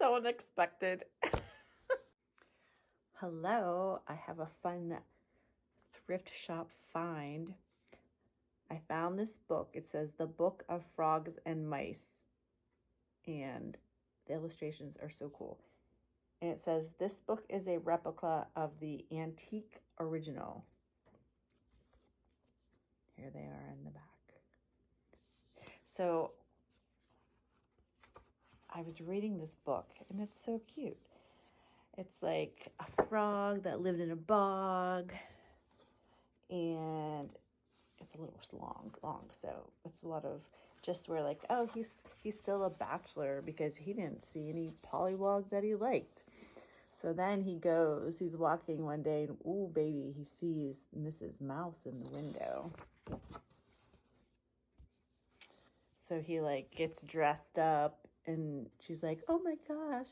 so unexpected. Hello, I have a fun thrift shop find. I found this book. It says The Book of Frogs and Mice, and the illustrations are so cool. And it says this book is a replica of the antique original. Here they are in the back. So I was reading this book, and it's so cute. It's like a frog that lived in a bog, and it's a little long, so it's a lot of just where like, oh, he's still a bachelor because he didn't see any pollywog that he liked. So then he's walking one day, and ooh, baby, he sees Mrs. Mouse in the window. So he like gets dressed up, and she's like, oh my gosh,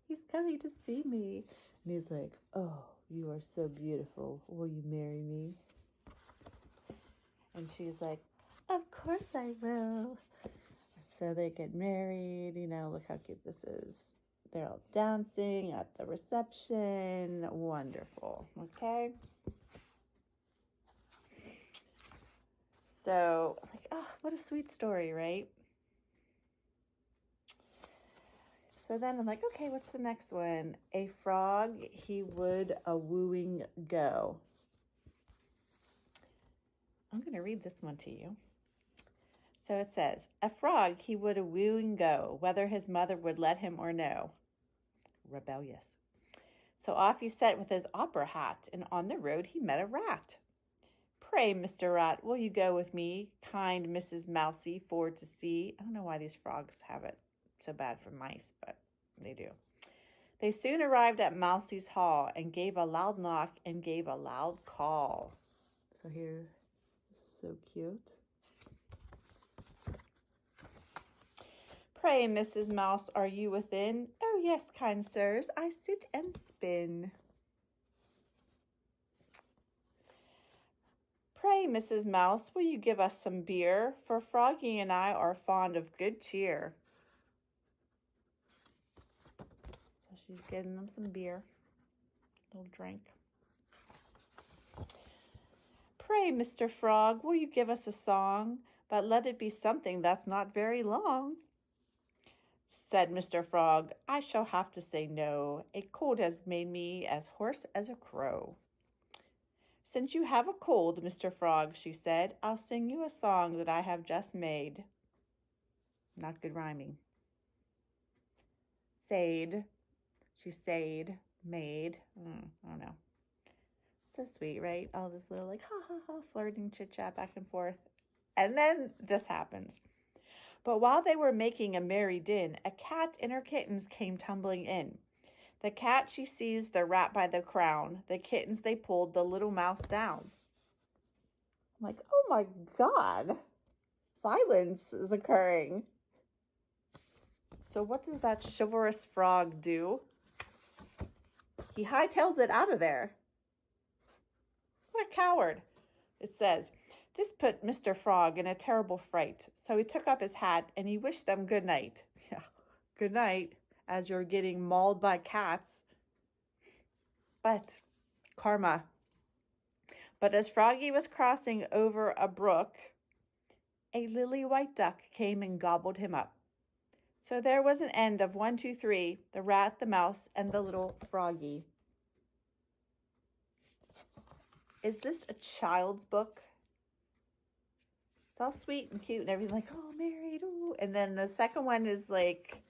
he's coming to see me. And he's like, oh, you are so beautiful. Will you marry me? And she's like, of course I will. So they get married. Look how cute this is. They're all dancing at the reception. Wonderful. Okay. So, like, oh, what a sweet story, right? So then I'm like, okay, what's the next one? A frog he would a wooing go. I'm going to read this one to you. So it says, a frog he would a wooing go, whether his mother would let him or no. Rebellious. So off he set with his opera hat, and on the road he met a rat. Pray, Mr. Rat, will you go with me, kind Mrs. Mousy, for to see? I don't know why these frogs have it so bad for mice, but they do. They soon arrived at Mousy's hall and gave a loud knock and gave a loud call. So here, so cute. Pray, Mrs. Mouse, are you within? Oh, yes, kind sirs, I sit and spin. Pray, Mrs. Mouse, will you give us some beer? For Froggy and I are fond of good cheer. So she's getting them some beer, a little drink. Pray, Mr. Frog, will you give us a song? But let it be something that's not very long. Said Mr. Frog, I shall have to say no. A cold has made me as hoarse as a crow. Since you have a cold, Mr. Frog, she said, I'll sing you a song that I have just made. Not good rhyming. Said. She said, made. I don't know. So sweet, right? All this little like ha ha ha flirting chit chat back and forth. And then this happens. But while they were making a merry din, a cat and her kittens came tumbling in. The cat, she seized the rat by the crown. The kittens, they pulled the little mouse down. I'm like, oh my God, violence is occurring. So what does that chivalrous frog do? He hightails it out of there. What a coward. It says, this put Mr. Frog in a terrible fright. So he took up his hat and he wished them good night. Yeah, good night, as you're getting mauled by cats. But karma. But as Froggy was crossing over a brook, a lily white duck came and gobbled him up. So there was an end of 1, 2, 3, the rat, the mouse, and the little froggy. Is this a child's book? It's all sweet and cute and everything, like, oh, married, ooh. And then the second one is like,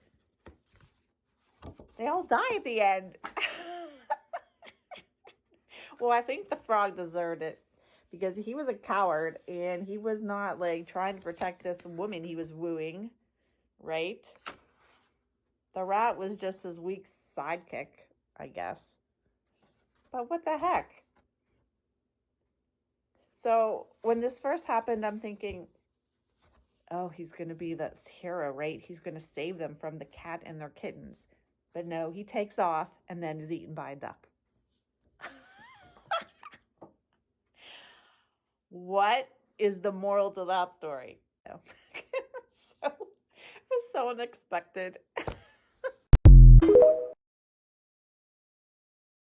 they all die at the end. Well, I think the frog deserved it because he was a coward and he was not like trying to protect this woman he was wooing, right? The rat was just his weak sidekick, I guess. But what the heck? So when this first happened, I'm thinking, oh, he's going to be this hero, right? He's going to save them from the cat and their kittens. But no, he takes off and then is eaten by a duck. What is the moral to that story? So, it was so unexpected.